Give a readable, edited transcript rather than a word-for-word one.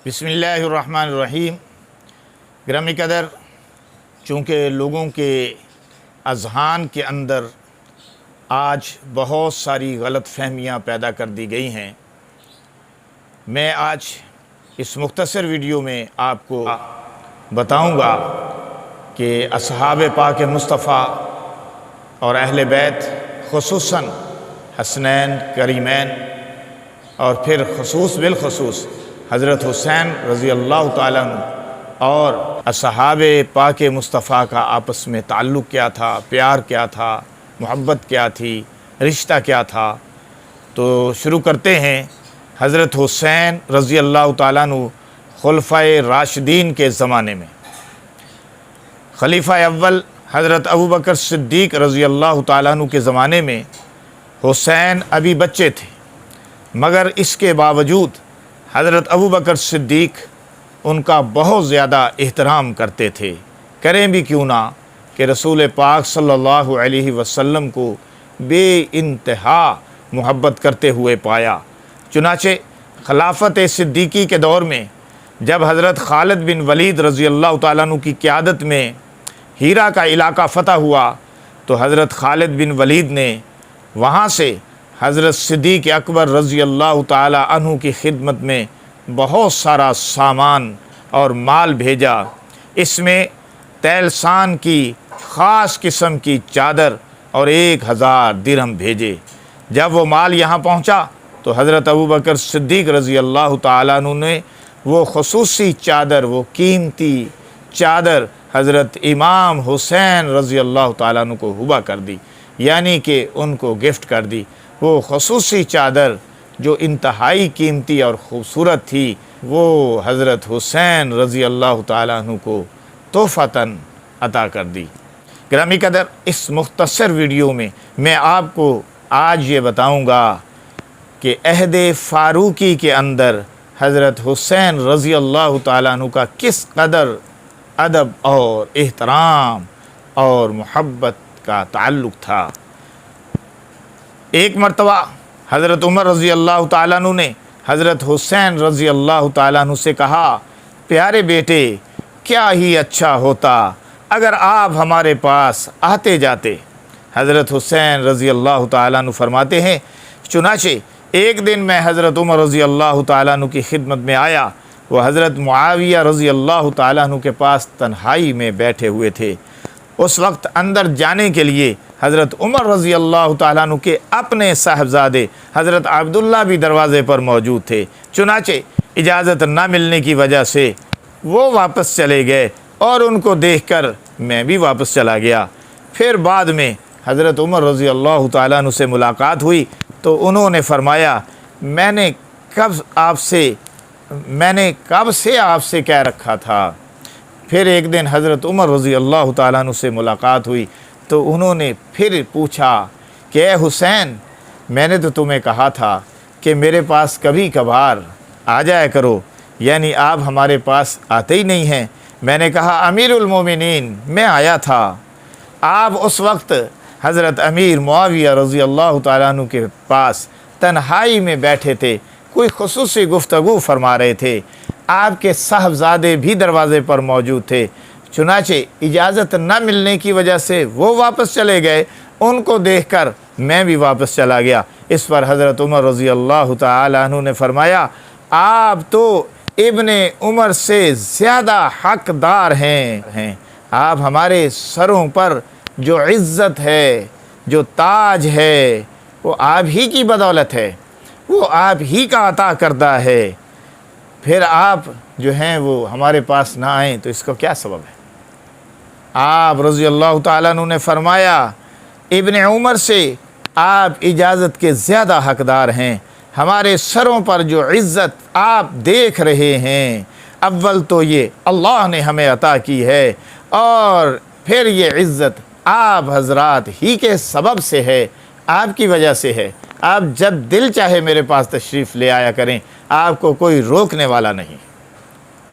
بسم اللہ الرحمن الرحیم۔ گرامی قدر، چونکہ لوگوں کے اذہان کے اندر آج بہت ساری غلط فہمیاں پیدا کر دی گئی ہیں، میں آج اس مختصر ویڈیو میں آپ کو بتاؤں گا کہ اصحاب پاک مصطفیٰ اور اہل بیت، خصوصاً حسنین کریمین اور پھر بالخصوص حضرت حسین رضی اللہ تعالیٰ عنہ اور اصحاب پاک مصطفیٰ کا آپس میں تعلق کیا تھا، پیار کیا تھا، محبت کیا تھی، رشتہ کیا تھا۔ تو شروع کرتے ہیں۔ حضرت حسین رضی اللہ تعالیٰ عنہ خلفائے راشدین کے زمانے میں، خلیفہ اول حضرت ابوبکر صدیق رضی اللہ تعالیٰ عنہ کے زمانے میں حسین ابھی بچے تھے، مگر اس کے باوجود حضرت ابوبکر صدیق ان کا بہت زیادہ احترام کرتے تھے، کریں بھی کیوں نہ کہ رسول پاک صلی اللہ علیہ وسلم کو بے انتہا محبت کرتے ہوئے پایا۔ چنانچہ خلافت صدیقی کے دور میں جب حضرت خالد بن ولید رضی اللہ تعالیٰ عنہ کی قیادت میں ہیرا کا علاقہ فتح ہوا تو حضرت خالد بن ولید نے وہاں سے حضرت صدیق اکبر رضی اللہ تعالی عنہ کی خدمت میں بہت سارا سامان اور مال بھیجا۔ اس میں تیلسان کی خاص قسم کی چادر اور 1000 درہم بھیجے۔ جب وہ مال یہاں پہنچا تو حضرت ابوبکر صدیق رضی اللہ تعالیٰ عنہ نے وہ خصوصی چادر، وہ قیمتی چادر حضرت امام حسین رضی اللہ تعالیٰ عنہ کو ہبہ کر دی، یعنی کہ ان کو گفٹ کر دی۔ وہ خصوصی چادر جو انتہائی قیمتی اور خوبصورت تھی، وہ حضرت حسین رضی اللہ تعالیٰ عنہ کو تحفتاً عطا کر دی۔ گرامی قدر، اس مختصر ویڈیو میں آپ کو آج یہ بتاؤں گا کہ عہد فاروقی کے اندر حضرت حسین رضی اللہ تعالیٰ عنہ کا کس قدر ادب اور احترام اور محبت کا تعلق تھا۔ ایک مرتبہ حضرت عمر رضی اللہ تعالیٰ عنہ نے حضرت حسین رضی اللہ تعالیٰ عنہ سے کہا، پیارے بیٹے، کیا ہی اچھا ہوتا اگر آپ ہمارے پاس آتے جاتے۔ حضرت حسین رضی اللہ تعالیٰ عنہ فرماتے ہیں، چنانچہ ایک دن میں حضرت عمر رضی اللہ تعالیٰ عنہ کی خدمت میں آیا۔ وہ حضرت معاویہ رضی اللہ تعالیٰ عنہ کے پاس تنہائی میں بیٹھے ہوئے تھے۔ اس وقت اندر جانے کے لیے حضرت عمر رضی اللہ تعالیٰ عنہ کے اپنے صاحبزادے حضرت عبداللہ بھی دروازے پر موجود تھے۔ چنانچہ اجازت نہ ملنے کی وجہ سے وہ واپس چلے گئے اور ان کو دیکھ کر میں بھی واپس چلا گیا۔ پھر بعد میں حضرت عمر رضی اللہ تعالیٰ عنہ سے ملاقات ہوئی تو انہوں نے فرمایا، میں نے کب سے آپ سے کہہ رکھا تھا۔ پھر ایک دن حضرت عمر رضی اللہ تعالیٰ عنہ سے ملاقات ہوئی تو انہوں نے پھر پوچھا کہ اے حسین، میں نے تو تمہیں کہا تھا کہ میرے پاس کبھی کبھار آ جایا کرو، یعنی آپ ہمارے پاس آتے ہی نہیں ہیں۔ میں نے کہا، امیر المومنین، میں آیا تھا۔ آپ اس وقت حضرت امیر معاویہ رضی اللہ تعالیٰ عنہ کے پاس تنہائی میں بیٹھے تھے، کوئی خصوصی گفتگو فرما رہے تھے۔ آپ کے صاحبزادے بھی دروازے پر موجود تھے، چنانچہ اجازت نہ ملنے کی وجہ سے وہ واپس چلے گئے۔ ان کو دیکھ کر میں بھی واپس چلا گیا۔ اس پر حضرت عمر رضی اللہ تعالیٰ عنہ نے فرمایا، آپ تو ابن عمر سے زیادہ حقدار ہیں۔ آپ ہمارے سروں پر جو عزت ہے، جو تاج ہے، وہ آپ ہی کی بدولت ہے، وہ آپ ہی کا عطا کردہ ہے۔ پھر آپ جو ہیں وہ ہمارے پاس نہ آئیں تو اس کا کیا سبب ہے؟ آپ رضی اللہ تعالیٰ عنہ نے فرمایا، ابن عمر سے آپ اجازت کے زیادہ حقدار ہیں۔ ہمارے سروں پر جو عزت آپ دیکھ رہے ہیں، اول تو یہ اللہ نے ہمیں عطا کی ہے، اور پھر یہ عزت آپ حضرات ہی کے سبب سے ہے، آپ کی وجہ سے ہے۔ آپ جب دل چاہے میرے پاس تشریف لے آیا کریں، آپ کو کوئی روکنے والا نہیں۔